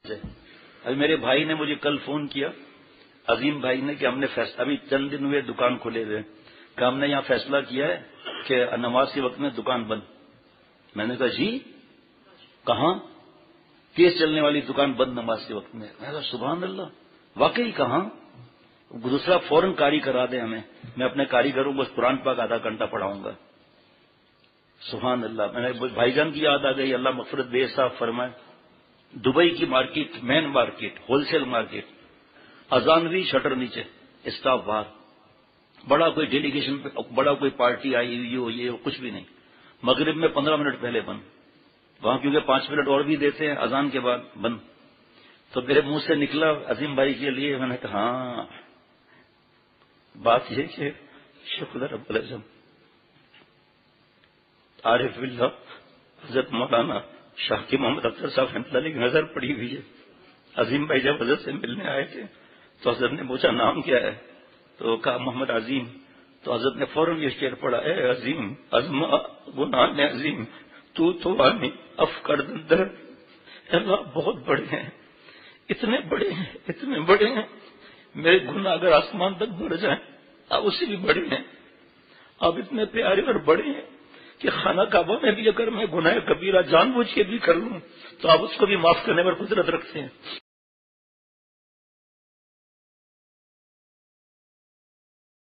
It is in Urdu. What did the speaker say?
ابھی میرے بھائی نے مجھے کل فون کیا، عظیم بھائی نے، کہ ہم نے ابھی چند دن ہوئے دکان کھولے ہوئے، کہ ہم نے یہاں فیصلہ کیا ہے کہ نماز کے وقت میں دکان بند۔ میں نے کہا جی کہاں؟ تیز چلنے والی دکان بند نماز کے وقت میں۔ میں کہا سبحان اللہ، واقعی کہاں؟ دوسرا فوراً کاری کرا دیں ہمیں، میں اپنے کاریگروں کو قرآن پاک آدھا گھنٹہ پڑھاؤں گا۔ سبحان اللہ، میں نے بھائی جان کی یاد آ گئی، اللہ مغفرت دے، صاحب فرمائے۔ دبئی کی market, main market, wholesale market, اذان ہوئی، شٹر نیچے، اسٹاف باہر، بڑا کوئی ڈیلیگیشن، بڑا کوئی پارٹی آئی ہوئی ہو، یہ کچھ بھی نہیں۔ مغرب میں 15 منٹ پہلے بند، وہاں کیونکہ 5 منٹ اور بھی دیتے ہیں اذان کے بعد، بند۔ تو میرے منہ سے نکلا عظیم بھائی کے لیے، میں نے کہا ہاں، بات یہ کہ شکر رب العزم، عارف باللہ حضرت مولانا شاہ کی محمد اختر صاحب رحمۃ اللہ کی نظر پڑی ہوئی ہے۔ عظیم بھائی جب حضرت سے ملنے آئے تھے تو حضرت نے پوچھا نام کیا ہے، تو کہا محمد عظیم۔ تو حضرت نے فوراً یہ شعر پڑھا، اے عظیم عظما گناہ نے عظیم تو آنی اف کر دندر۔ اللہ بہت بڑے ہیں، اتنے بڑے ہیں، اتنے بڑے ہیں، میرے گناہ اگر آسمان تک بڑھ جائیں آپ اس سے بھی بڑے ہیں۔ آپ اتنے پیارے اور بڑے ہیں کہ خانہ کعبہ میں بھی اگر میں گناہ کبیرہ جان بوجھ کے بھی کر لوں تو آپ اس کو بھی معاف کرنے پر قدرت رکھتے ہیں۔